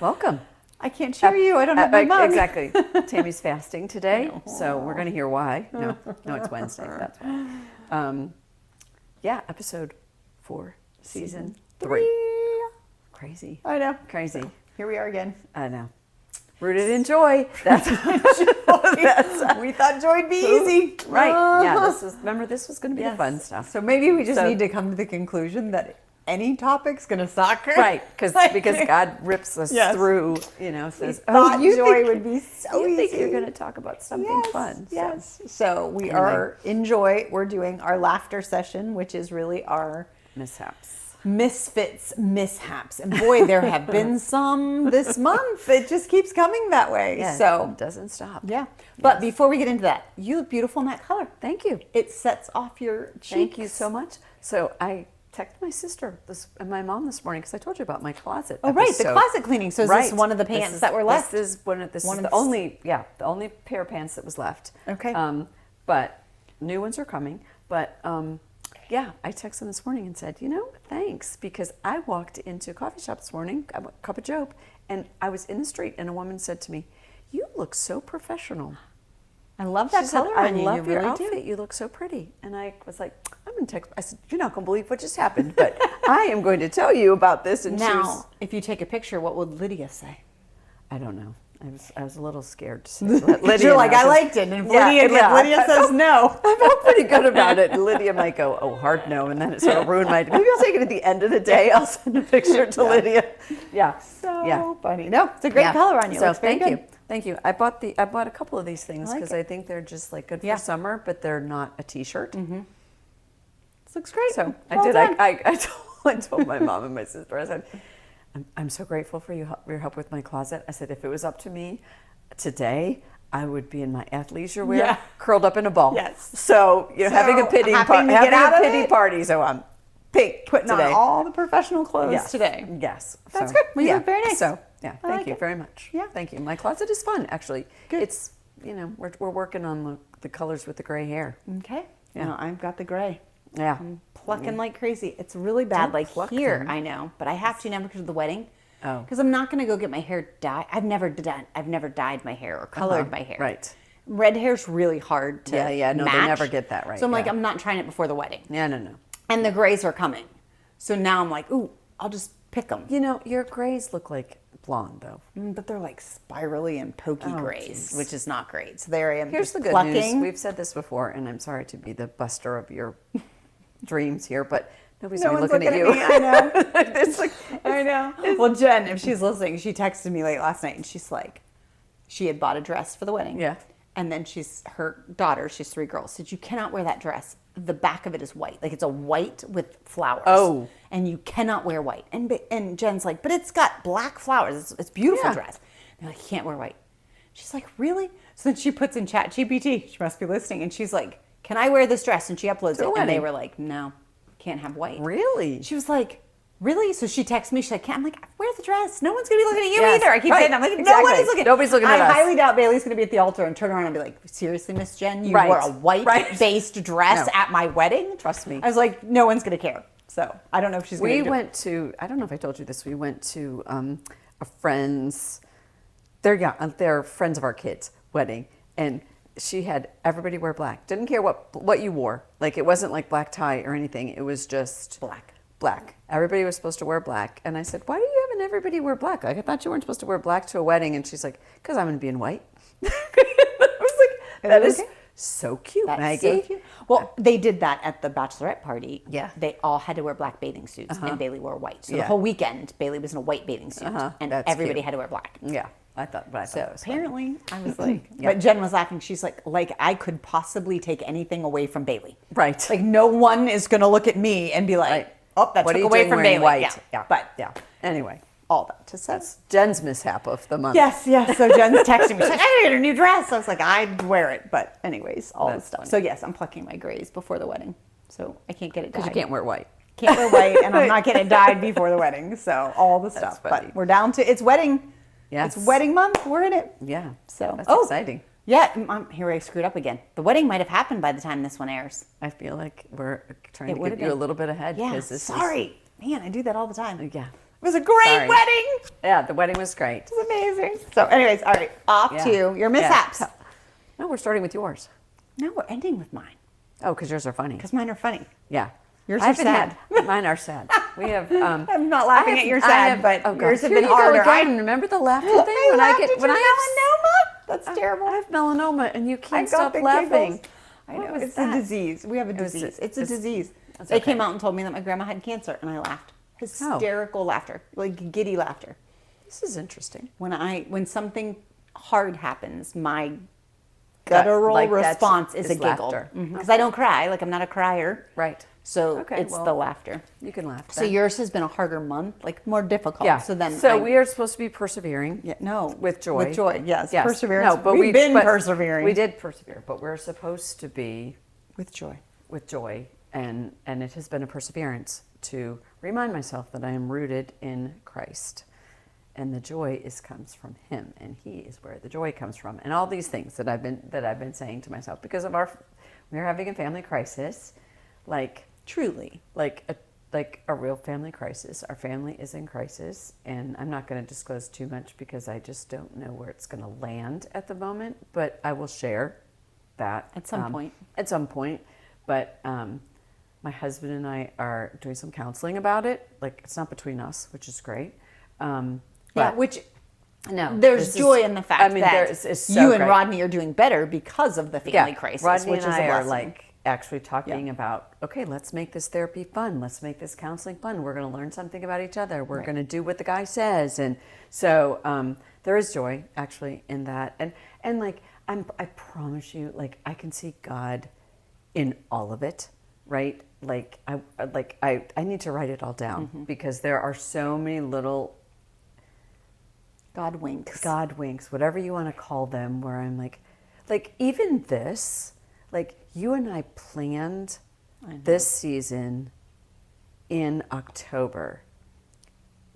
Welcome. I can't cheer you. I don't have my mug. Exactly. Tammy's fasting today, so we're going to hear why. No, it's Wednesday. That's why. Yeah, episode 4, season 3. Crazy. I know. Crazy. So, here we are again. I know. Rooted in joy. That's we thought joy'd be easy. Right. Yeah. This was going to be the fun stuff. So maybe we just need to come to the conclusion that any topic's going to suck. Right. Because God rips us through, says, joy would be so you easy. think you're going to talk about something fun. Yes. So we are in joy. We're doing our laughter session, which is really our misfits, mishaps. And boy, there have been some this month. It just keeps coming that way. Yeah, so it doesn't stop. Yeah. But before we get into that, you look beautiful in that color. Thank you. It sets off your cheeks. Thank you so much. So I texted my sister and my mom this morning because I told you about my closet. Oh, right, the closet cleaning. So is this one of the pants that were left? This is the only pair of pants that was left. Okay. But new ones are coming. But I texted them this morning and said, thanks, because I walked into a coffee shop this morning, a cup of joe, and I was in the street and a woman said to me, "You look so professional." I love that color I on you. love You your really outfit. do. You look so pretty. And I was like, I'm going to text. I said, you're not going to believe what just happened, but I am going to tell you about this. And now, if you take a picture, what would Lydia say? I don't know. I was a little scared to say Lydia. You're like, I liked it. And if Lydia says no. I felt pretty good about it. And Lydia might go, oh, hard no. And then it sort of ruined my, maybe I'll take it at the end of the day. I'll send a picture to Lydia. Yeah. So funny. No, it's a great color on you. So thank you. Thank you. I bought a couple of these things because I think they're just like good for summer, but they're not a t-shirt. Mm-hmm. This looks great. So well I told my mom and my sister, I said, I'm so grateful for your help with my closet. I said, if it was up to me today, I would be in my athleisure wear, curled up in a ball. Yes. So having a pity party. So I'm pink putting today. on all the professional clothes today. Yes. That's good. Well, you look very nice. So thank you very much. Yeah. Thank you. My closet is fun, actually. Good. It's, we're working on the colors with the gray hair. Okay. Yeah. No, I've got the gray. Yeah. I'm plucking like crazy. It's really bad. Don't like pluck here, them. I know, but I have to now because of the wedding. Oh. Because I'm not going to go get my hair dyed. I've never dyed my hair or colored my hair. Right. Red hair's really hard to no, match. they never get that right. So I'm like, I'm not trying it before the wedding. Yeah, no. And the grays are coming. So now I'm like, ooh, I'll just pick them. Your grays look like blonde, though. But they're like spirally and pokey grays, geez. which is not great. So there I am. Here's just the good plucking. news. We've said this before, and I'm sorry to be the buster of your dreams here, but nobody's No really one's looking at you. me. I know. I know. Well, Jen, if she's listening, she texted me late last night, and she's like, she had bought a dress for the wedding. Yeah. And then her daughter, she's 3 girls, said, you cannot wear that dress. The back of it is white. Like it's a white with flowers. Oh. And you cannot wear white. And Jen's like, but it's got black flowers. It's a beautiful dress. And they're like, you can't wear white. She's like, really? So then she puts in ChatGPT. She must be listening. And she's like, can I wear this dress? And she uploads it. And they were like, no, can't have white. Really? She was like, really? So she texts me. She's like, I'm like, wear the dress. No one's going to be looking at you either. I keep saying that. I'm like, nobody's looking. Nobody's looking at us. I highly doubt Bailey's going to be at the altar and turn around and be like, seriously, Miss Jen, you wore a white-based dress at my wedding? Trust me. I was like, no one's going to care. So I don't know if she's going to We went to, I don't know if I told you this, we went to a friend's, they're friends of our kids' wedding, and she had everybody wear black. Didn't care what you wore. Like it wasn't like black tie or anything. It was just black. Everybody was supposed to wear black. And I said, why are you having everybody wear black? Like I thought you weren't supposed to wear black to a wedding. And she's like, because I'm going to be in white. I was like, that is so cute, Maggie. So cute. Well, they did that at the bachelorette party. Yeah. They all had to wear black bathing suits and Bailey wore white. So the whole weekend, Bailey was in a white bathing suit and everybody had to wear black. Yeah. I thought that was apparently funny. I was like, but Jen was laughing. She's like I could possibly take anything away from Bailey. Right. Like no one is going to look at me and be like, oh, that what took are you away doing from wearing Bailey. White? Yeah. But anyway, all that to say. That's Jen's mishap of the month. Yes. So Jen's texting me. She's like, I gotta get a new dress. I was like, I'd wear it. But anyways, all this stuff. Funny. So yes, I'm plucking my grays before the wedding. So I can't get it dyed. Because you can't wear white. Can't wear white, and I'm not getting it dyed before the wedding. So all the stuff. Funny. But we're down to, it's wedding. Yes. It's wedding month. We're in it. Yeah. So that's exciting. Yeah. Here I screwed up again. The wedding might have happened by the time this one airs. I feel like we're trying to get you a little bit ahead. Yeah. Sorry. Man, I do that all the time. Yeah. was a great Sorry. wedding. Yeah, the wedding was great. It was amazing. So anyways, all right, off Yeah. to your mishaps. Yeah. No, we're starting with yours. No, we're ending with mine Oh, because yours are funny. because mine are funny. Yeah. Yours I are haven't sad. Mine are sad. We have. I'm not laughing at your sad, but God. yours have Here been you go harder. again. Remember the laughter thing? I laughed at when your I melanoma. That's terrible. I have melanoma, and you I can't got stop the laughing. giggles. I What know. was It's that? a disease. We have a was disease. a- It's a disease. That's They okay. came out and told me that my grandma had cancer, and I laughed. Hysterical laughter, like giddy laughter. This is interesting. When something hard happens, my guttural like that's- response is a is giggle laughter. because I don't cry. Like I'm not a crier. Right. So Okay, it's well, the laughter. You can laugh. So then. yours has been a harder month, like more difficult. Yeah. So then we are supposed to be persevering. Yeah, no. With joy. With joy, yes. Yes. Perseverance. No, but We've been but persevering. We did persevere, but we're supposed to be with joy. with joy, and it has been a perseverance to remind myself that I am rooted in Christ, and the joy comes from Him, and He is where the joy comes from, and all these things that I've been saying to myself because of we're having a family crisis, like truly, like a real family crisis. Our family is in crisis, and I'm not going to disclose too much because I just don't know where it's going to land at the moment, but I will share that At some point. At some point, but my husband and I are doing some counseling about it. Like it's not between us, which is great. Yeah, But which no, there's this joy is- in the fact that it's so you and great. Rodney are doing better because of the family crisis, Rodney which and is I a are blessing. like actually talking about, okay, let's make this therapy fun. Let's make this counseling fun. We're going to learn something about each other. We're Right. going to do what the guy says, and so there is joy actually in that. And like I promise you, like I can see God in all of it, right? Like I need to write it all down because there are so many little God winks. God winks, whatever you want to call them, where I'm like even this, like you and I planned this season in October.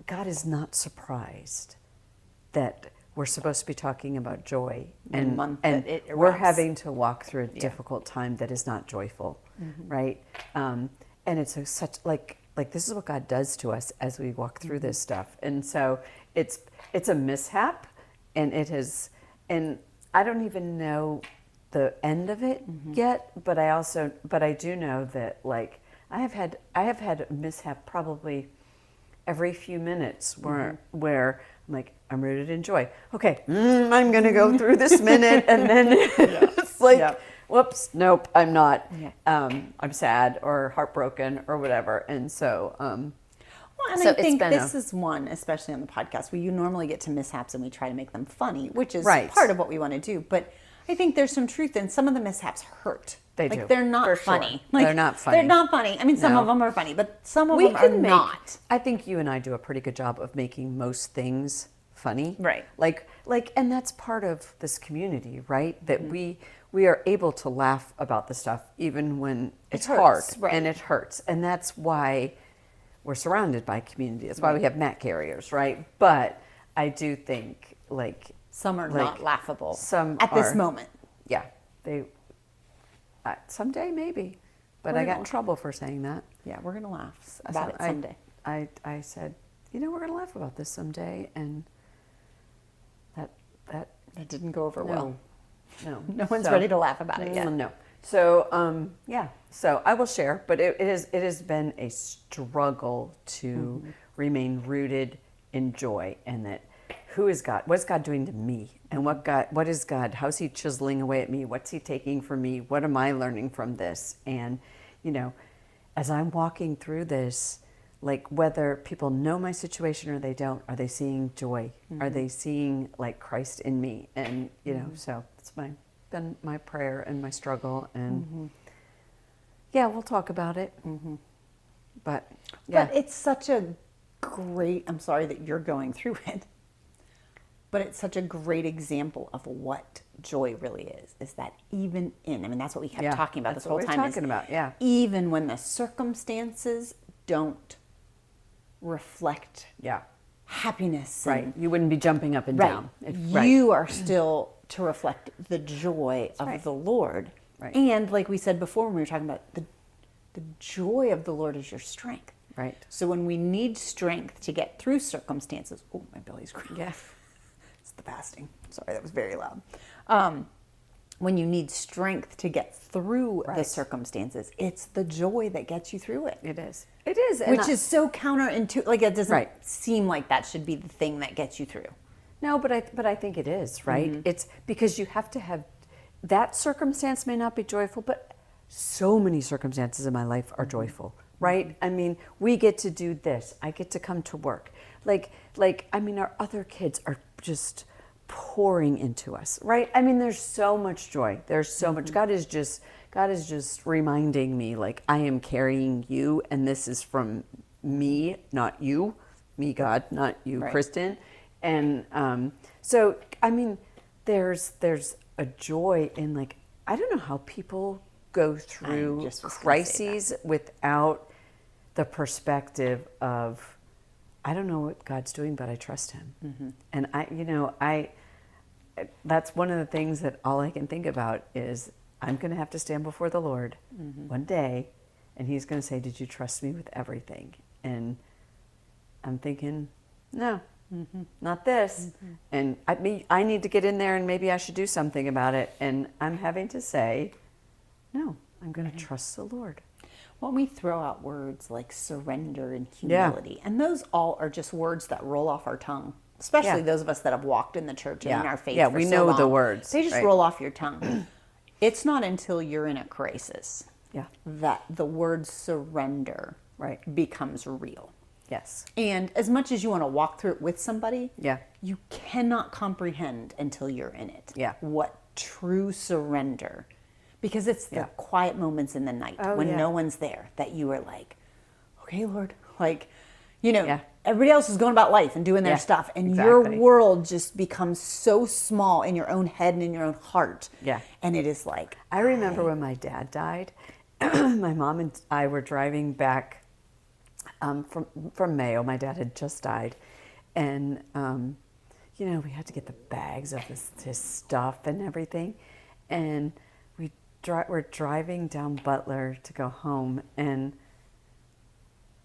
God is not surprised that we're supposed to be talking about joy The month and that it we're erupts. having to walk through a difficult time that is not joyful, right? And it's such like this is what God does to us as we walk through this stuff, and so it's a mishap, and and I don't even know the end of it yet, but I do know that like I have had a mishap probably every few minutes where I'm like, I'm rooted in joy. Okay, I'm gonna go through this minute, and then it's like, Yeah. whoops, nope, I'm not. Yeah. I'm sad or heartbroken or whatever, and so. Well, and So I it's think been this is one, especially on the podcast, where you normally get to mishaps and we try to make them funny, which is Right. part of what we want to do. But I think there's some truth in some of the mishaps hurt. They like, do, They're not for sure. funny. Like, They're not funny. They're not funny. I mean, some No. of them are funny, but some of We them are can make. not. I think you and I do a pretty good job of making most things funny, Right. Like, and that's part of this community, right? That we are able to laugh about the stuff even when it's hard hurts, right. and it hurts, and that's why we're surrounded by community. That's why we have mat carriers, right? But I do think like Some are like, not laughable Some at this are- moment. Yeah, they. Someday maybe, but We're I got gonna- in trouble for saying that. Yeah, we're going to laugh about it I- someday. I said, we're going to laugh about this someday, and that That didn't go over no, well. no, No one's ready to laugh about it yet. No. So yeah, so I will share, but it has been a struggle to remain rooted in joy, and that who is God? What's God doing to me? And what is God? How's He chiseling away at me? What's He taking from me? What am I learning from this? And as I'm walking through this, like whether people know my situation or they don't, are they seeing joy? Are they seeing like Christ in me? And so it's been my prayer and my struggle, and yeah, we'll talk about it. But yeah, But it's such a great, I'm sorry that you're going through it, but it's such a great example of what joy really is that even that's what we kept Yeah, talking about that's this what whole we're time. talking about, yeah. Even when the circumstances don't reflect yeah, happiness. right. And, You wouldn't be jumping up and right. down. You are still to reflect the joy of right. the Lord. Right. And like we said before when we were talking about the joy of the Lord is your strength. Right. So when we need strength to get through circumstances, oh, my belly's growling. Yeah. It's the fasting. Sorry, that was very loud. When you need strength to get through the Right. circumstances, it's the joy that gets you through it. It is. It is. And Which is so counterintuitive. Like, it doesn't Right. seem like that should be the thing that gets you through. No, but I think it is, right? It's because you have to have that circumstance may not be joyful, but so many circumstances in my life are joyful, right? I mean, we get to do this. I get to come to work. Like I mean, our other kids are just pouring into us, right? I mean, there's so much joy. There's so much. God is just reminding me, like, I am carrying you, and this is from me, not you. Me, God, not you, Right. Kristen. And so, I mean, there's a joy in, like, I don't know how people go through just was gonna say crises without the perspective of, I don't know what God's doing, but I trust Him. And that's one of the things that all I can think about is I'm going to have to stand before the Lord one day, and He's going to say, "Did you trust me with everything?" And I'm thinking, no. Not this. And I need to get in there, and maybe I should do something about it. And I'm having to say, no, I'm going to trust the Lord. When we throw out words like surrender and humility, and those all are just words that roll off our tongue, especially Yeah. those of us that have walked in the church and Yeah. in our faith Yeah, for we so know the long. words, They just right. roll off your tongue. It's not until you're in a crisis Yeah. that the word surrender Right. becomes real. Yes. And as much as you want to walk through it with somebody, Yeah. you cannot comprehend until you're in it. Yeah. What true surrender, because it's the Yeah. quiet moments in the night Oh, when yeah. no one's there that you are like, okay, Lord, like, Yeah. everybody else is going about life and doing their Yeah, stuff, and your exactly. world just becomes so small in your own head and in your own heart. Yeah. And it is like, I remember when my dad died, my mom and I were driving back from Mayo. My dad had just died. And, we had to get the bags of his stuff and everything. And we're driving down Butler to go home. And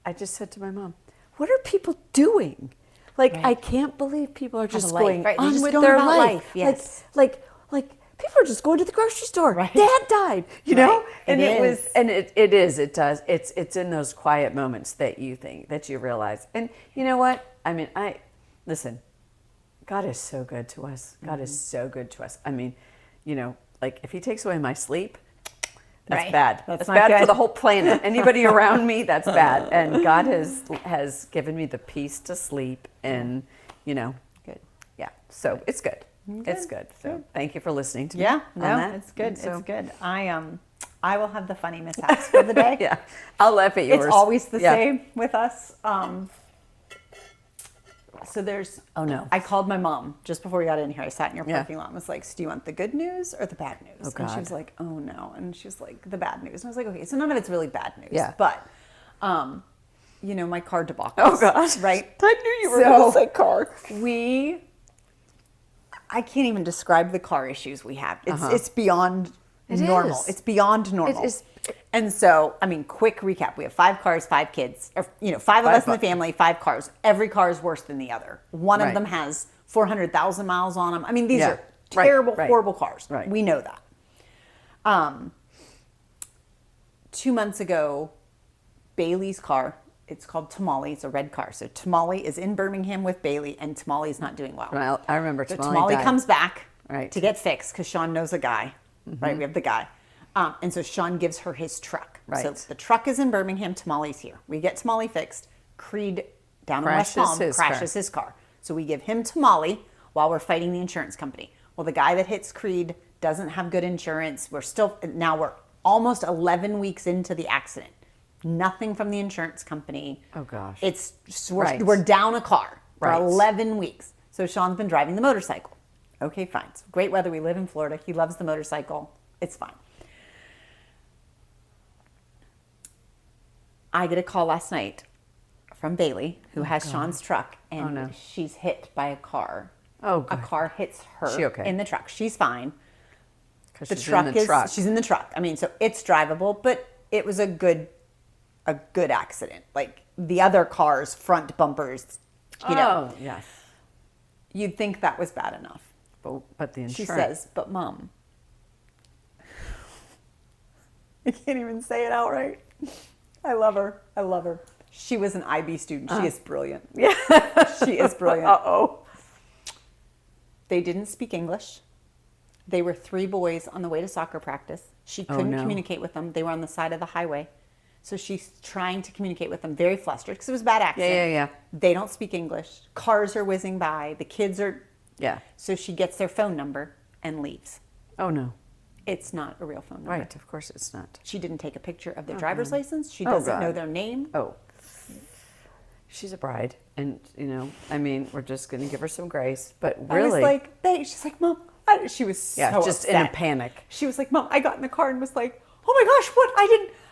I just said to my mom, what are people doing? Like, Right. I can't believe people are just life, going right? They're on just with going their about life. life, yes. Like people are just going to the grocery store. Right. Dad died, you know? Right. And It was, is. and it does. It's in those quiet moments that you realize. And you know what? I mean, listen, God is so good to us. God is so good to us. I mean, like, if He takes away my sleep, that's Right. bad. That's That's not bad good. for the whole planet. Anybody around me, that's bad. And God has given me the peace to sleep, and good. yeah. So it's good. It's good. So thank you for listening to me. Yeah, on no, that. it's good. And so- It's good. I will have the funny mishaps for the day. Yeah, I'll laugh at yours. It's always the Yeah. same with us. So there's. Oh, no. I called my mom just before we got in here. I sat in your Yeah. parking lot and was like, "So do you want the good news or the bad news?" Oh, And she God. was like, "Oh no," and she was like, "The bad news." And I was like, "Okay, so none of it's really bad news." Yeah. But, my car debacle. Oh gosh. Right. I knew you were going to say car. I can't even describe the car issues we have. It's beyond It normal. is. It's beyond normal. It is. And so, I mean, quick recap. We have 5 cars, 5 kids, or, 5 of us in the family, 5 cars. Every car is worse than the other. One of Right. them has 400,000 miles on them. I mean, these Yeah. are Right, terrible, right. horrible cars. Right. We know that. 2 months ago, Bailey's car, it's called Tamale. It's a red car. So Tamale is in Birmingham with Bailey, and Tamale is not doing well. Well, I remember So Tamale died. comes back Right. to get fixed because Sean knows a guy, right? We have the guy. And so Sean gives her his truck. So Right. the truck is in Birmingham, Tamale's here. We get Tamale fixed. Creed down in West Crashes Palm his crashes car. his car. So we give him Tamale while we're fighting the insurance company. Well, the guy that hits Creed doesn't have good insurance. We're almost 11 weeks into the accident. Nothing from the insurance company. Oh, gosh. It's just, Right. we're down a car for Right. 11 weeks. So Sean's been driving the motorcycle. Okay, fine. It's great weather. We live in Florida. He loves the motorcycle. It's fine. I get a call last night from Bailey, who has Sean's truck, and no. she's hit by a car. Oh, A God. car hits her She okay? in the truck. She's fine. 'Cause The she's truck in the is truck. she's in the truck. I mean, so it's drivable, but it was a good a good accident. Like the other car's front bumpers, you know. Oh, yes. You'd think that was bad enough. But the insurance. She says, but Mom, I can't even say it outright. I love her. I love her. She was an IB student. She is brilliant. Yeah. She is brilliant. Uh-oh. They didn't speak English. They were 3 boys on the way to soccer practice. She couldn't no. communicate with them. They were on the side of the highway. So she's trying to communicate with them, very flustered because it was a bad accident. Yeah. They don't speak English. Cars are whizzing by. The kids are... Yeah. So she gets their phone number and leaves. Oh, no. It's not a real phone number. Right. Of course it's not. She didn't take a picture of their driver's license. She Oh, doesn't God. know their name. Oh. She's a bride. And, I mean, we're just going to give her some grace. But really. I was like, she's like, Mom. She was so just upset. in a panic. She was like, Mom, I got in the car and was like, oh my gosh, what?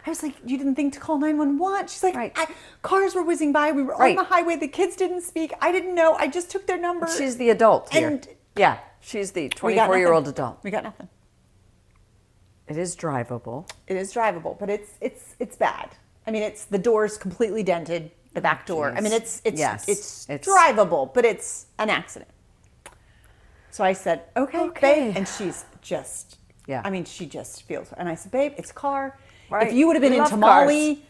I was like, you didn't think to call 911? She's like, Right. Cars were whizzing by. We were on Right. the highway. The kids didn't speak. I didn't know. I just took their number. She's the adult here. And- yeah. She's the We got 24-year-old nothing. adult. We got nothing. It is drivable. It is drivable, but it's bad. I mean, the door's completely dented, the back door. I mean, it's drivable, but it's an accident. So I said, okay, babe. And she's just, I mean, she just feels, and I said, babe, it's a car. Right. If you would have been We in love Tamale, cars.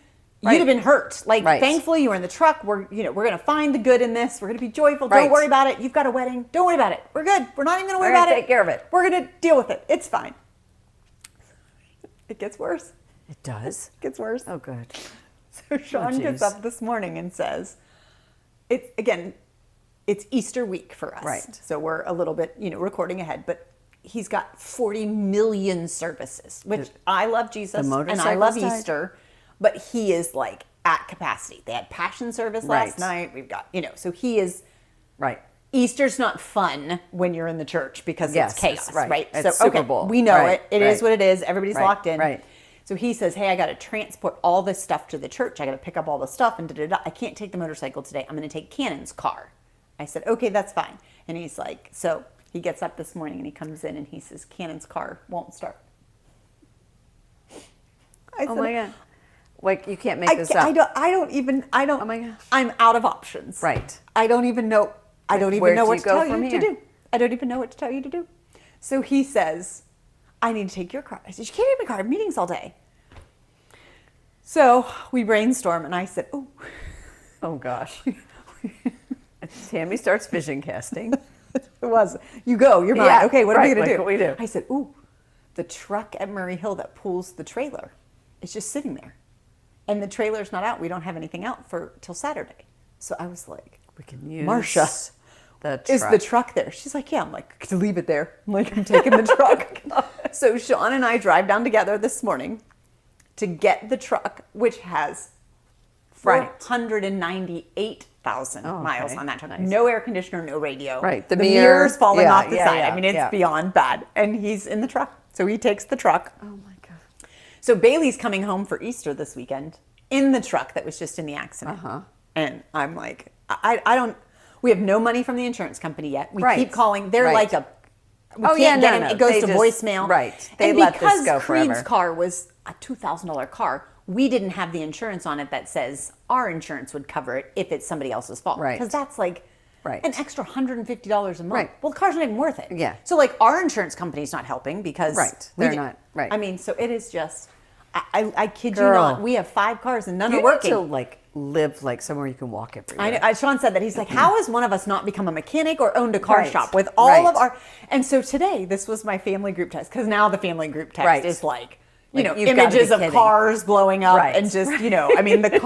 you'd have been hurt. Like, Right. thankfully you were in the truck. We're going to find the good in this. We're going to be joyful. Right. Don't worry about it. You've got a wedding. Don't worry about it. We're good. We're not even going to worry We're about gonna it. take care of it. We're going to deal with it. It's fine. It gets worse. It does? It gets worse. Oh, good. So Sean gets geez. up this morning and says, it's Easter week for us. Right. So we're a little bit, recording ahead, but he's got 40 million services, which I love Jesus and I motorcycles love died. Easter, but he is like at capacity. They had Passion service last Right. night. We've got, so he is, Right. Easter's not fun when you're in the church because Yes, it's chaos, it's right. right? It's so, Super Bowl. we know Right, it. It is right. what it is. Everybody's Right, locked in. right. So he says, hey, I got to transport all this stuff to the church. I got to pick up all the stuff and da-da-da. I can't take the motorcycle today. I'm going to take Cannon's car. I said, okay, that's fine. And he's like, so he gets up this morning and he comes in and he says, Cannon's car won't start. I Oh, said, my God. Like, you can't make this up. I don't. Oh, my gosh. I'm out of options. Right. I don't even know. I don't even Where know do what you to go tell from you to here? do. I don't even know what to tell you to do. So he says, I need to take your car. I said, you can't take my car. I have meetings all day. So we brainstorm and I said, oh. Oh, gosh. Tammy starts vision casting. It was. You go. You're mine. Yeah, Okay, what are we right, going to like do? what we do. I said, ooh, the truck at Murray Hill that pulls the trailer is just sitting there. And the trailer's not out. We don't have anything out till Saturday. So I was like, We can use Marsha, the truck. is the truck there? She's like, yeah. I'm like, to leave it there. I'm like, I'm taking the truck. So Sean and I drive down together this morning to get the truck, which has Right. 498,000 Oh, miles okay. on that truck. Nice. No air conditioner, no radio. Right. The The mirror's mirror. falling Yeah, off the yeah, side. yeah, I mean, it's yeah. beyond bad. And he's in the truck. So he takes the truck. Oh, my God. So Bailey's coming home for Easter this weekend in the truck that was just in the accident. Uh-huh. And I'm like, I don't, we have no money from the insurance company yet. We Right. keep calling. They're Right. like we Oh, can't yeah, get no, him. no. It goes They to just- voicemail. right. They and let this because go Creed's forever. car was a $2,000 car, we didn't have the insurance on it that says our insurance would cover it if it's somebody else's fault. Right. Because that's like Right. an extra $150 a month. Right. Well, the car's not even worth it. Yeah. So like our insurance company's not helping because Right. we They're did- not. Right. I mean, so it is just, I kid you Girl. not, we have 5 cars and none You are need working. to, like, live, like, somewhere you can walk everywhere. I know, Sean said that. He's like, how has one of us not become a mechanic or owned a car Right. shop with all Right. of our... And so today, this was my family group text, because now the family group text Right. is like, Like, you know, you've gotta be images of kidding. cars blowing up Right. and just, you know, I mean, the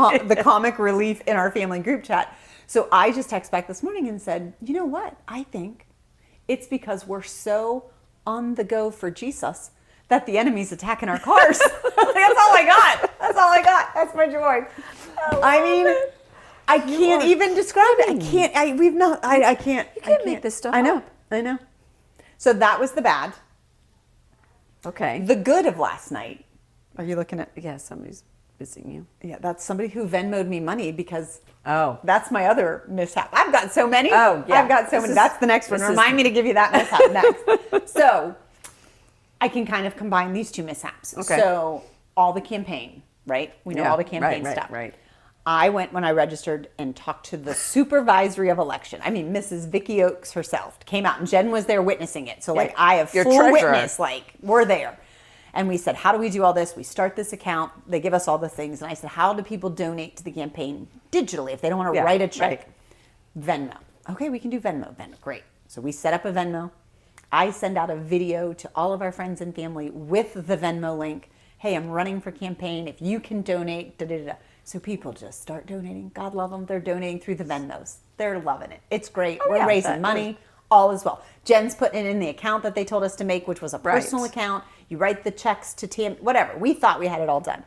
comic relief in our family group chat. So I just texted back this morning and said, you know what? I think it's because we're so on the go for Jesus that the enemy's attacking our cars. That's all I got. That's all I got. That's my joy. I mean, I can't are even describe it. I can't. I can't. You can't make this stuff I know. up. I know. So that was the bad. Okay. The good of last night. Are you looking at? Yeah, somebody's visiting you. Yeah, that's somebody who Venmo'd me money because Oh. that's my other mishap. I've got so many. Oh, yeah. I've got so This many. is- That's the next one. this is- Remind me to give you that mishap next. So I can kind of combine these two mishaps. Okay. So all the campaign right? We know Yeah, all the campaign right, stuff. right. I went when I registered and talked to the supervisory of election. I mean, Mrs. Vicky Oakes herself came out, and Jen was there witnessing it. So, like, I have Your full treasurer. witness. Like, we're there. And we said, how do we do all this? We start this account. They give us all the things. And I said, how do people donate to the campaign digitally if they don't want to Yeah, write a check? right. Venmo. Okay, we can do Venmo. Venmo, great. So we set up a Venmo. I send out a video to all of our friends and family with the Venmo link. Hey, I'm running for campaign. If you can donate, da da da. So people just start donating. God love them. They're donating through the Venmos. They're loving it. It's great. Oh, We're yeah, raising that money. All is well. Jen's putting it in the account that they told us to make, which was a Right. personal account. You write the checks to Tam, whatever. We thought we had it all done.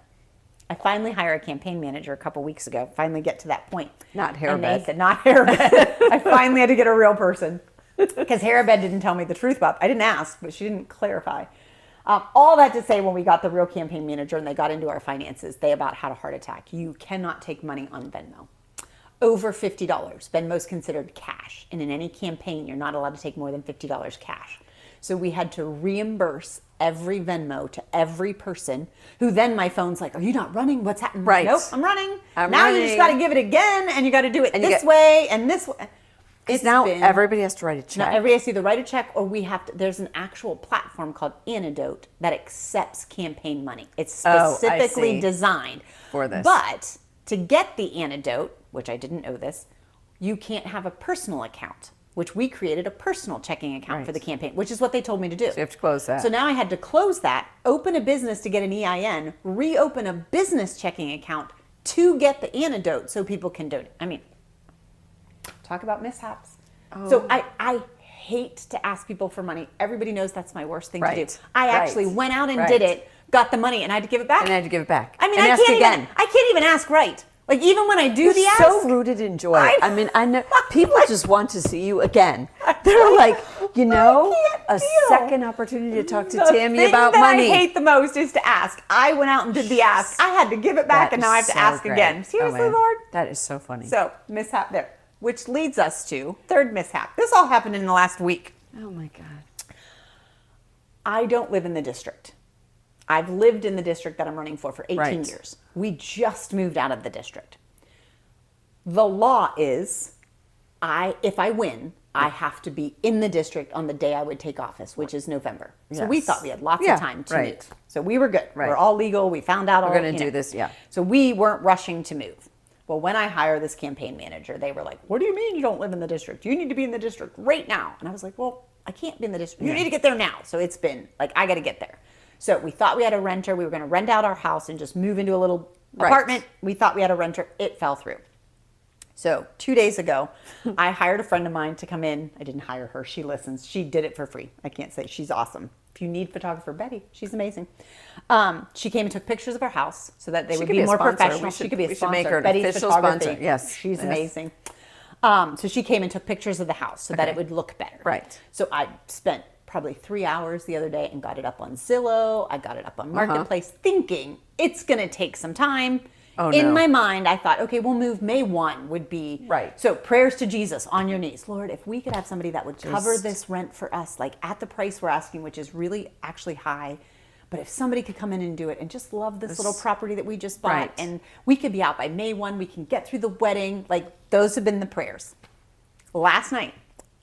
I finally hire a campaign manager a couple weeks ago. Finally get to that point. Not And they Harabed. said, not Harabed. I finally had to get a real person because Harabed didn't tell me the truth about. I didn't ask, but she didn't clarify. All that to say, when we got the real campaign manager and they got into our finances, they about had a heart attack. You cannot take money on Venmo. Over $50. Venmo's considered cash. And in any campaign, you're not allowed to take more than $50 cash. So we had to reimburse every Venmo to every person who then my phone's like, are you not running? What's happening? Right. Nope, I'm running. I'm now you just got to running. give it again and you got to do it And you this get- way and this way. Because now everybody has to write a check. Now everybody has to either write a check or we have to. There's an actual platform called Antidote that accepts campaign money. It's Oh, I specifically see. designed For this. But to get the Antidote, which I didn't know this, you can't have a personal account, which we created a personal checking account for Right. the campaign, which is what they told me to do. So you have to close that. So now I had to close that, open a business to get an EIN, reopen a business checking account to get the Antidote so people can donate. I mean, talk about mishaps. So I hate to ask people for money. Everybody knows that's my worst thing to do. Right. I Right. actually went out and Right. did it, got the money, and I had to give it back. And I had to give it back. I mean, And I ask can't again. even. I can't even ask right. Like even when I do the ask, so rooted in joy. I mean, I know people just want to see you again. They're like, you know, can't a deal. second opportunity to talk to the Tammy thing about that money. I hate the most is to ask. I went out and did the ask. I had to give it back, That and now I have is to so ask great. again. Oh, Seriously, man. Lord. That is so funny. So mishap there, which leads us to third mishap. This all happened in the last week. oh my God. I don't live in the district. I've lived in the district that I'm running for 18 Right. years. We just moved out of the district. The law is, if I win, I have to be in the district on the day I would take office, which is November. So we Yes. thought we had lots Yeah, of time to right. move. So we were good. Right. We're all legal. We found out all. We're gonna you do know. this, yeah. So we weren't rushing to move. Well, when I hire this campaign manager, they were like, "What do you mean you don't live in the district? You need to be in the district right now." And I was like, "Well, I can't be in the district. You need to get there now." So it's been like I got to get there. So we thought we had a renter. We were going to rent out our house and just move into a little Right. apartment. We thought we had a renter. It fell through. So 2 days ago, I hired a friend of mine to come in. I didn't hire her. She listens. She did it for free. I can't say she's awesome. If you need photographer, Betty, she's amazing. She came and took pictures of her house so that they She would could be be a more sponsor. professional. We She should- could be a we should sponsor. make her an Betty's official photography. sponsor. Yes, she's yes. amazing. So she came and took pictures of the house so that Okay. it would look better. Right. So I spent probably 3 hours the other day and got it up on Zillow. I got it up on Marketplace, thinking it's going to take some time. Oh, In no. my mind, I thought, okay, we'll move May 1 would be. Right. So prayers to Jesus on your knees. Lord, if we could have somebody that would cover Just- this rent for us, like at the price we're asking, which is really actually high. But if somebody could come in and do it and just love this little property that we just bought, Right. and we could be out by May 1, we can get through the wedding. Like those have been the prayers. Last night,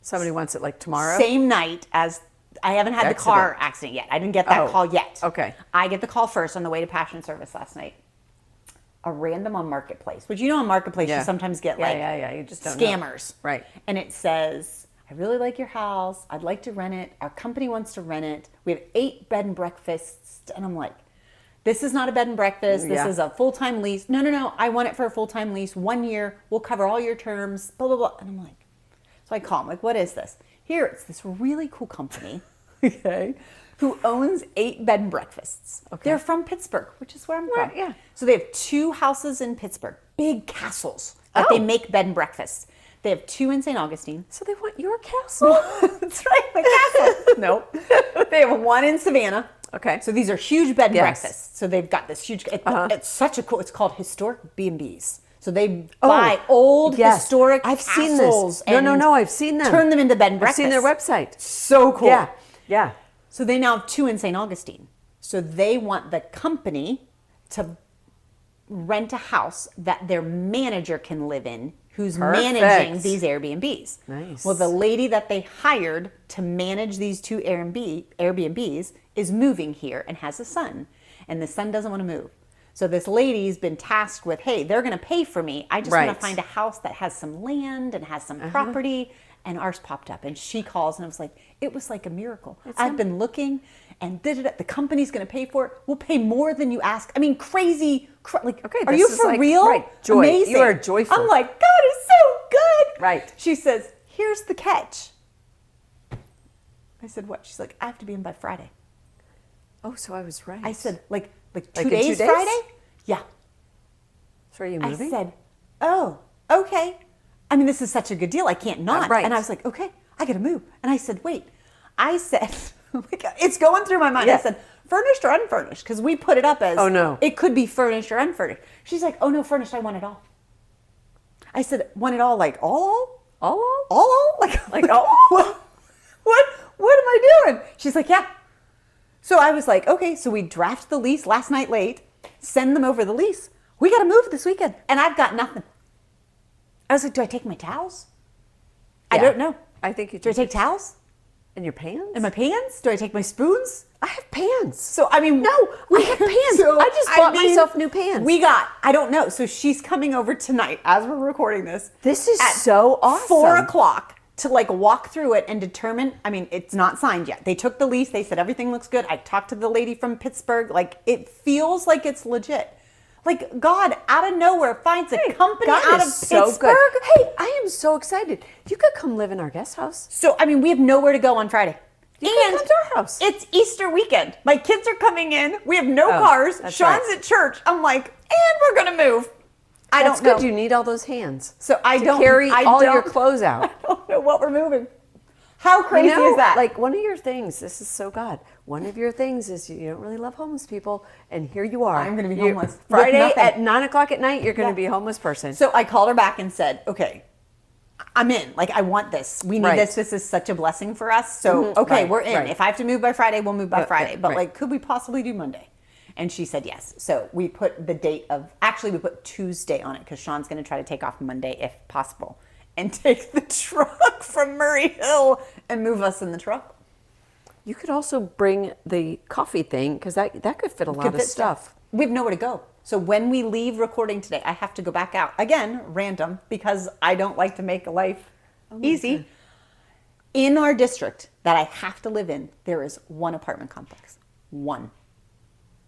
Somebody wants it like tomorrow. same night as I haven't had the car accident yet. I didn't get that Oh, call yet. okay. I get the call first on the way to Passion Service last night. A random on Marketplace, which you know on Marketplace you Yeah. sometimes get Yeah, like yeah. You just don't know. scammers. Right. And it says, I really like your house. I'd like to rent it. Our company wants to rent it. We have 8 bed and breakfasts. And I'm like, this is not a bed and breakfast. This Yeah. is a full-time lease. No. I want it for a full-time lease. 1 year. We'll cover all your terms. Blah, blah, blah. And I'm like, so I call him, like, what is this? Here, it's this really cool company, okay, who owns 8 bed and breakfasts. Okay. They're from Pittsburgh, which is where I'm Right, from. yeah. So they have 2 houses in Pittsburgh, big castles that they Oh. make bed and breakfasts. They have 2 in St. Augustine. So they want your castle? That's right, my castle. Nope. They have 1 in Savannah. Okay. So these are huge bed and Yes. breakfasts. So they've got this huge, Uh-huh. it's such a cool, it's called historic B&Bs. So they buy old yes. historic I've seen castles this. No, and I've seen them. turn them into bed and I've breakfasts. seen their website. So cool. Yeah, yeah. So they now have 2 in St. Augustine. So they want the company to rent a house that their manager can live in who's Perfect. managing these Airbnbs. Nice. Well, the lady that they hired to manage these two Airbnbs is moving here and has a son. And the son doesn't want to move. So this lady's been tasked with, hey, they're going to pay for me. I just want Right. to find a house that has some land and has some property. And ours popped up. And she calls and it was like a miracle. I've been looking and the company's going to pay for it. We'll pay more than you ask. I mean, crazy. Okay, are this you is for like- real? right, joy. Amazing. You are joyful. I'm like, God is so good. Right. She says, here's the catch. I said, what? She's like, I have to be in by Friday. Oh, so I was right. I said, like Like 2 in 2 days, days? Friday? Yeah. So are you I moving? said, oh, okay. I mean, this is such a good deal. I can't not. Right. And I was like, okay, I got to move. And I said, wait. I said, like, it's going through my mind. Yeah. I said, furnished or unfurnished? Because we put it up as, Oh, no. it could be furnished or unfurnished. She's like, oh, no, furnished. I want it all. I said, want it all, like all? all? Like all? What am I doing? She's like, yeah. So I was like, okay, so we draft the lease last night late, send them over the lease. We got to move this weekend. And I've got nothing. I was like, do I take my towels? I Yeah. don't know. I think you Do I take towels? And your pans? And my pans? Do I take my spoons? I have pans. So, I mean, No, I have pans. I just bought myself new pans. I don't know. So she's coming over tonight as we're recording this. This is at so awesome. 4 o'clock to like walk through it and determine. I mean, it's not signed yet. They took the lease. They said everything looks good. I talked to the lady from Pittsburgh. Like, it feels like it's legit. Like, God out of nowhere finds a company God out of is so Pittsburgh. good. Hey, I am so excited. You could come live in our guest house. So, I mean, we have nowhere to go on Friday. You can come to our house. It's Easter weekend. My kids are coming in. We have no cars. that's Sean's right. at church. I'm like, and we're going to move. I That's don't know. good. You need all those hands. So I to don't carry I all your don't- clothes out. I don't know what we're moving. How crazy You know, is that? Like one of your things, this is so God. One of your things is you don't really love homeless people, and here you are. I'm gonna be You- homeless with Friday nothing. at 9 o'clock at night. You're going to Yeah. be a homeless person. So I called her back and said, okay, I'm in. Like, I want this. We need Right. this. This is such a blessing for us. So, Mhm. okay, Right, we're in. right. If I have to move by Friday, we'll move by Friday. But, right. like, could we possibly do Monday? And she said yes. So we put the date of, actually, we put Tuesday on it because Sean's going to try to take off Monday if possible and take the truck from Murray Hill and move us in the truck. You could also bring the coffee thing because that could fit a lot Could of fit stuff. We have nowhere to go. So when we leave recording today, I have to go back out. Again, random, because I don't like to make life easy. God. In our district that I have to live in, there is one apartment complex. One.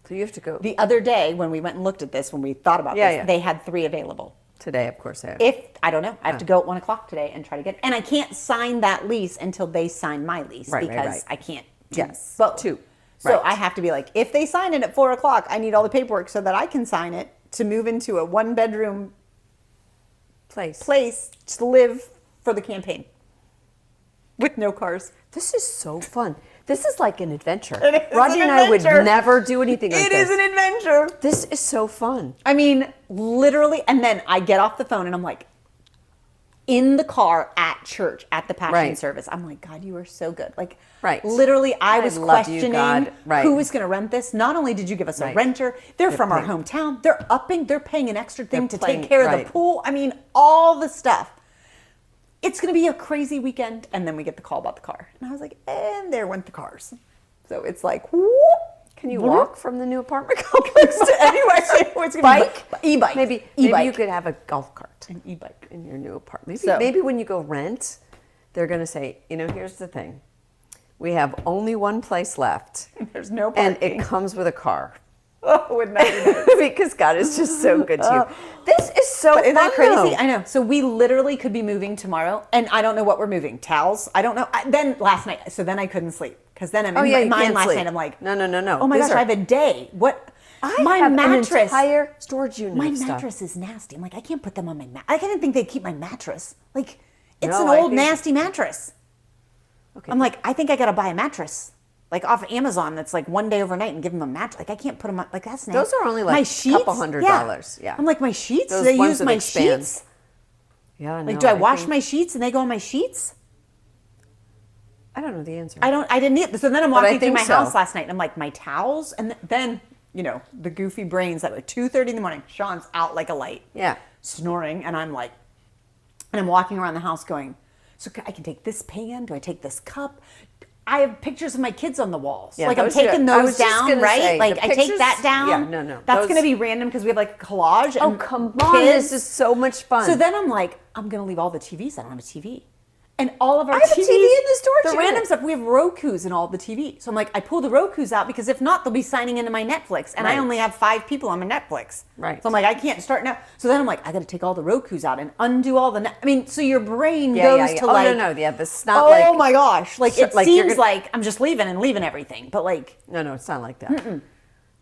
So you have to go The other day when we went and looked at this, when we thought about Yeah, this, yeah. they had 3 available. today, of course. Yeah. If, I don't know, I have to go at 1 o'clock today and try to get, and I can't sign that lease until they sign my lease Right, right, because right. I can't do Yes, both. two. So Right. I have to be like, if they sign it at 4 o'clock, I need all the paperwork so that I can sign it to move into a 1-bedroom place to live for the campaign with no cars. This is so fun. This is like an adventure. It is Rodney an and I would adventure. never do anything like It this. is an adventure. This is so fun. I mean, literally, and then I get off the phone and I'm like, in the car at church at the passion Right. service, I'm like, God, you are so good. Like, Right. literally, I I was love you, questioning God. Right. who was going to rent this. Not only did you give us a Right. renter, they're from our paying- hometown. They're paying an extra thing to paying- take care of right. the pool. I mean, all the stuff. It's going to be a crazy weekend. And then we get the call about the car. And I was like, and there went the cars. So it's like, whoop. Can you walk from the new apartment complex to Anyway, it's gonna bike? be e-bike. Maybe E-bike. you could have a golf cart An e-bike. in your new apartment. So- Maybe when you go rent, they're going to say, here's the thing. We have only one place left, There's no and parking. it comes with a car. Oh, wouldn't that be nice? Because God is just so good to you. This is so But isn't that fun, crazy? though. I know. So we literally could be moving tomorrow, and I don't know what we're moving. Towels? I don't know. Then last night, so then I couldn't sleep because then I'm Oh, in yeah, my you mind can't last sleep. night. I'm like, No. Oh my These gosh, are- I have a day. What? I have an entire storage unit My of stuff. mattress is nasty. I'm like, I can't put them on my mat. I didn't think they'd keep my mattress. Like, it's No, an I old think- nasty mattress. Okay. I'm like, I think I gotta buy a mattress. Like off of Amazon, that's like one day overnight and give them a mattress. Like I can't put them on. Like that's nasty. Those are only like my a sheets? couple $100. Yeah. I'm like my sheets. Those Do they ones use that my expand. sheets? Yeah, Like, no, do I wash think- my sheets and they go on my sheets? I don't know the answer. I didn't. So then I'm But I walking through think my so. house last night and I'm like, my towels, and then the goofy brains at like 2:30 in the morning. Sean's out like a light. Yeah. Snoring. And I'm like, and I'm walking around the house going, so I can take this pan? Do I take this cup? I have pictures of my kids on the walls. Yeah, like I'm those are- taking I those was just down, gonna right? say, Like the I take pictures- that down. yeah, no. That's Those- going to be random because we have like a collage. Oh, And come on. kids. This is so much fun. So then I'm like, I'm going to leave all the TVs. I don't have a TV. And all of our I have a TVs, TV in the storage the unit. random stuff, we have Rokus in all the TV. So I'm like, I pull the Rokus out because if not, they'll be signing into my Netflix. And I Right. only have 5 people on my Netflix. Right. So I'm like, I can't start now. So then I'm like, I got to take all the Rokus out and undo all the, so your brain goes to oh, like, no. Yeah, this is not oh like. my gosh. Like it like you're seems gonna- like I'm just leaving and leaving everything. But like, No, it's not like that.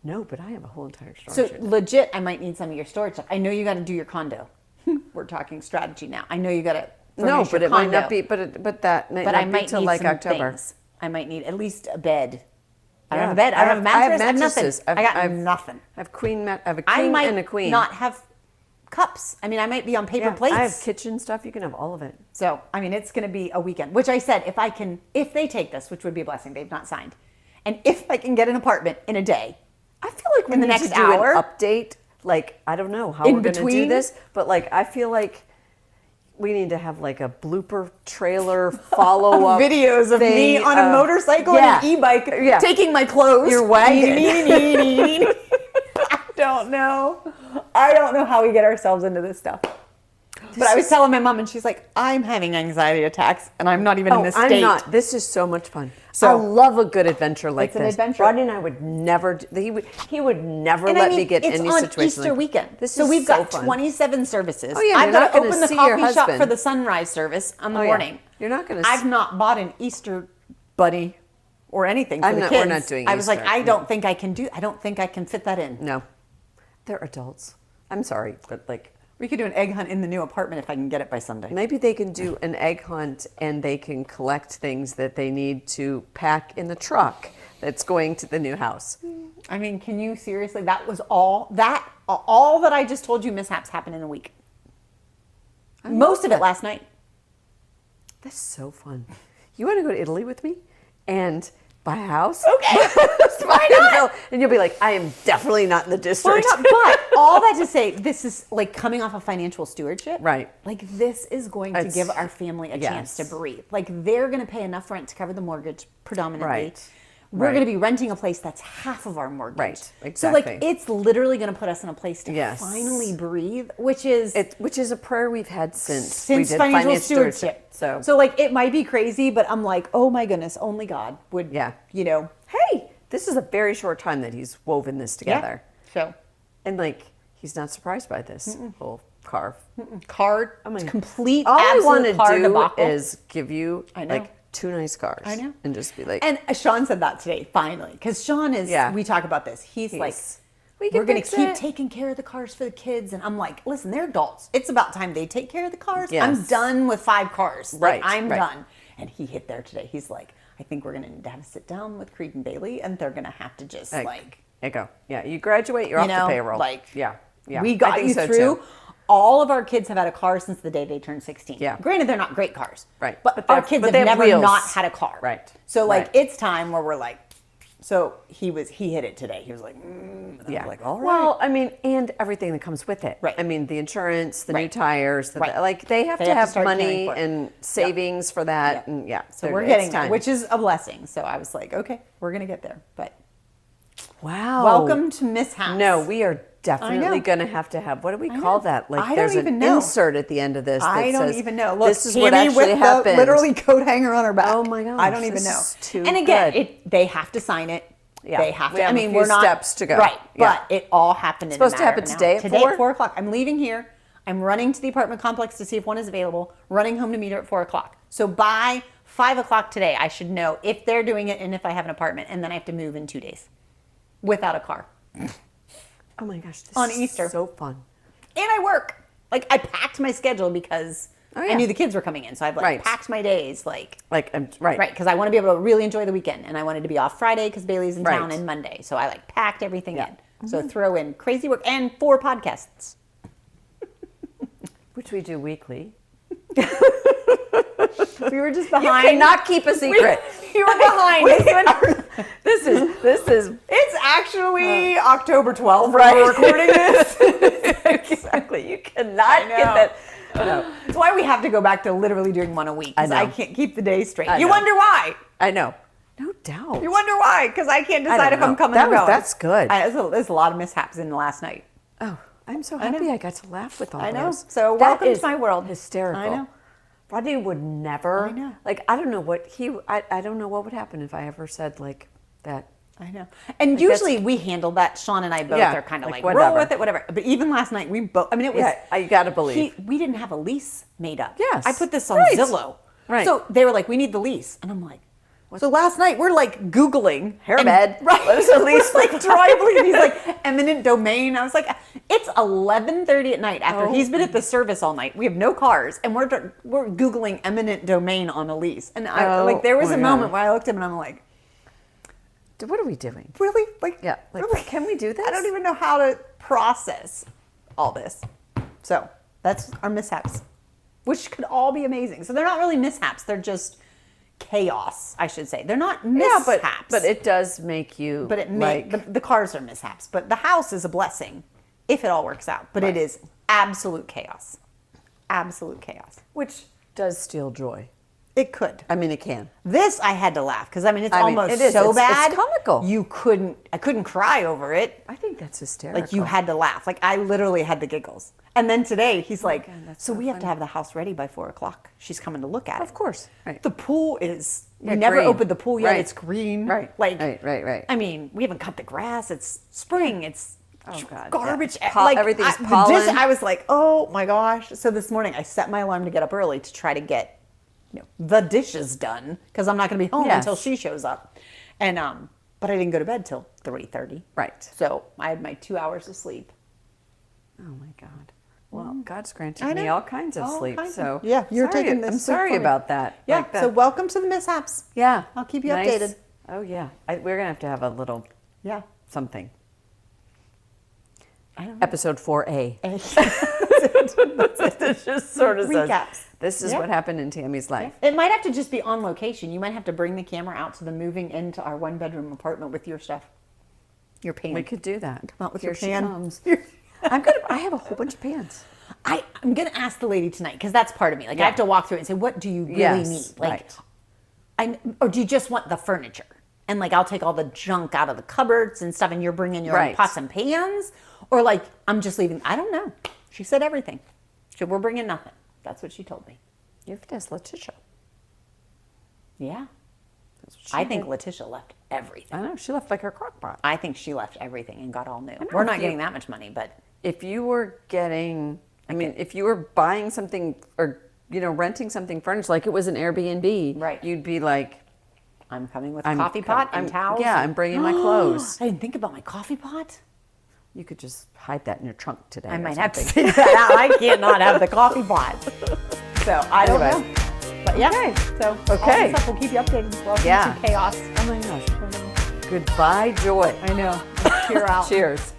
No, but I have a whole entire so storage unit. legit, I might need some of your storage stuff. I know you got to do your condo. We're talking strategy now. I know you got to. No, but it might not be. But that might But not I be might till need like some October. things. I might need at least a bed. I don't Yeah. have a bed. I don't have a mattress. I have nothing. mattresses. I got I've- nothing. I have I have a I king might and a queen. not have cups. I mean, I might be on paper Yeah, plates. I have kitchen stuff. You can have all of it. So, I mean, it's going to be a weekend, which I said, if they take this, which would be a blessing, they've not signed. And if I can get an apartment in a day, I feel like we in the need next to do hour, an update. Like, I don't know how in we're going to do between? this, but like I feel like we need to have like a blooper trailer follow up videos of me on a motorcycle yeah. and an e-bike Yeah. taking my clothes. Your wagon. I don't know. I don't know how we get ourselves into this stuff. But I was telling my mom, and she's like, "I'm having anxiety attacks, and I'm not even in this state." I'm not. This is so much fun. So- I love a good adventure like It's an this. adventure. Rodney and I would never. He would never And let I mean, me get it's any on situation. Easter like, weekend. This so is we've so got fun. 27 services. Oh, yeah, I've you're got not to gonna open the see your coffee shop husband. for the sunrise service on the Oh, yeah. morning. You're not gonna I've not bought an Easter bunny or anything for I'm the not- kids. we're not doing I was like, Easter, I no. don't think I can fit that in. No, they're adults. I'm sorry, but like We could do an egg hunt in the new apartment if I can get it by Sunday. maybe they can do an egg hunt and they can collect things that they need to pack in the truck that's going to the new house. I mean, can you seriously? That was all that I just told you mishaps happened in a week. Most of it last night. That's so fun. You want to go to Italy with me and buy a house? Okay. Why not? And you'll be like, I am definitely not in the Why district. not? But all that to say, this is like coming off of financial stewardship. Right. Like this is going to It's- give our family a chance to yes. breathe. Like they're going to pay enough rent to cover the mortgage predominantly. Right. We're Right. going to be renting a place that's half of our mortgage. Right. So like Exactly. it's literally going to put us in a place to Yes. finally breathe, which is Which is a prayer we've had since we did financial financial stewardship. So like it might be crazy, but I'm like, oh my goodness, only God would. Yeah. Hey, this is a very short time that he's woven this together. So And like, he's not surprised by this whole carve. card, complete. All I absolute want to card do debacle. is give you I know. like 2 nice cars. I know. And just be like, And Sean said that today, finally, because Sean is. Yeah. We talk about this. He's like, "We can we're going to fix keep it." taking care of the cars for the kids, and I'm like, listen, they're adults. It's about time they take care of the cars. Yes. I'm done with 5 cars. Right, Like, I'm right. done. And he hit there today. He's like, I think we're going to need to have a sit down with Creed and Bailey, and they're going to have to just there like, you go. Yeah, you graduate, you're you off know, the payroll. like, yeah. we I got think you so, through. too. All of our kids have had a car since the day they turned 16. Yeah. Granted, they're not great cars. Right. But, But they our have- kids but have they have never wheels. not had a car. Right. So like Right. it's time where we're like, so he hit it today. He was like, and I Yeah. was like, all right. Well, I mean, and everything that comes with it. Right. I mean, the insurance, the new Right. tires, Right. like they have They to have to have start money caring for it. and savings for that. And yeah. So there- we're it's getting there, time. which is a blessing. So I was like, okay, we're gonna get there. But wow. welcome to Mishaps. No, we are definitely know. going to have what do we I call know. that? Like I don't there's even an know. insert at the end of this that I don't says, even know. Look, this is what Tammy actually with happened. the literally coat hanger on her back. Oh my gosh, I don't even this know. is too and again, good. they have to sign it. Yeah. They have We to. have I a mean, few we're not steps to go. right, Yeah. but it all happened. In Supposed a to matter happen of an today hour. at Today 4? at 4 o'clock. I'm leaving here. I'm running to the apartment complex to see if one is available. Running home to meet her at 4 o'clock. So by 5 o'clock today, I should know if they're doing it and if I have an apartment, and then I have to move in 2 days without a car. Oh my gosh, this On is Easter. so fun. And I work. Like I packed my schedule because Oh, I yeah. knew the kids were coming in, so I've like Right. packed my days like. Like, right. Right, because I want to be able to really enjoy the weekend, and I wanted to be off Friday because Bailey's in town Right. and Monday, so I like packed everything Yeah. in. So throw in crazy work and 4 podcasts. Which we do weekly. We were just You behind. cannot keep a secret. You were behind. This is It's actually October 12th when Right. we're recording this. Exactly. You cannot get that. No. That's why we have to go back to literally doing one a week. Because I I know. can't keep the days straight. I You know. wonder why. I know. No doubt. You wonder why. Because I can't decide if know. I'm coming That or was- going. that's good. There's a lot of mishaps in the last night. Oh, I'm so know. happy I got to laugh with all I know. those. So That welcome is to my world. Hysterical. I know. Rodney would never. I know. Like, I don't know what I don't know what would happen if I ever said like that. I know. And usually we handle that. Sean and I both Yeah, are kind of like, roll whatever. with it, whatever. But even last night, we both, I mean, it was. Yeah, you gotta believe. We didn't have a lease made up. Yes. I put this on Right. Zillow. Right. So they were like, we need the lease. And I'm like, so last night we're like Googling. Hair and- bed. Right. What is a lease? We're, like tribally. And he's like, eminent domain. I was like, it's 11:30 at night after he's been at the service all night. We have no cars. And we're Googling eminent domain on a lease. And there was my a moment God. where I looked at him and I'm like, What are we doing? really? Like, Yeah, like, really? can we do this? I don't even know how to process all this. So that's our mishaps, which could all be amazing. So they're not really mishaps. They're just chaos, I should say. They're not mishaps. but it does make you. But it may, the cars are mishaps. But the house is a blessing if it all works out. But it is absolute chaos. Absolute chaos. which does steal joy. It could. I mean, it can. This I had to laugh because I mean it's I mean, almost it is. so It's bad. comical. I couldn't cry over it. I think that's hysterical. Like you had to laugh. Like I literally had the giggles. And then today he's like, God, that's so so we have to funny. have the house ready by 4:00. She's coming to look at it. Of course. Right. The pool is. We Yeah, never green. opened the pool yet. Right. It's green. Right. Like. Right. I mean, we haven't cut the grass. It's spring. It's Oh, God, garbage. yeah. Everything's the pollen. I was like, oh my gosh. So this morning I set my alarm to get up early to try to get, the dishes done because I'm not going to be home Yes. until she shows up, and but I didn't go to bed till 3:30. Right. So I had my 2 hours of sleep. Oh my God. Well, God's granted I me know. all kinds of All sleep. kinds So of- yeah, you're sorry- taking this I'm sleep sorry for me. about that. Yeah. Like that. So welcome to the mishaps. Yeah, I'll keep you Nice. updated. Oh yeah, we're gonna have a little Yeah. something. I don't know. Episode 4A. It It just sort of says, Recaps. this is Yeah. what happened in Tammy's life. might have to just be on location. You might have to bring the camera out to the moving into our 1-bedroom apartment with your stuff. Your pan. We could do that. Come out with Here your she pan. comes. I have a whole bunch of pans. I'm gonna ask the lady tonight because that's part of me. Like I Yeah. have to walk through it and say, what do you really Yes, need? Like, right. or do you just want the furniture? And like I'll take all the junk out of the cupboards and stuff, and you're bringing your own Right. pots and pans, or like I'm just leaving. I don't know. She said everything. She said we're bringing nothing. That's what she told me. You have to ask Letitia. Yeah, That's what she I think did. Letitia left everything. I know she left like her crock pot. I think she left everything and got all new. know, We're if not you- getting that much money, but If you were getting, if you were buying something or renting something furnished like it was an Airbnb, Right. You'd be like, I'm coming with I'm coffee com- pot and I'm- towels. yeah, I'm bringing my clothes. I didn't think about my coffee pot. You could just hide that in your trunk today. I or might have to something. figure that out. I can't not have the coffee pot. So I don't Anyway. know. But yeah. Okay. So Okay. all this stuff, we'll keep you updated. Welcome Yeah. to chaos. Oh my gosh. Goodbye, joy. I know. Cheer out. Cheers.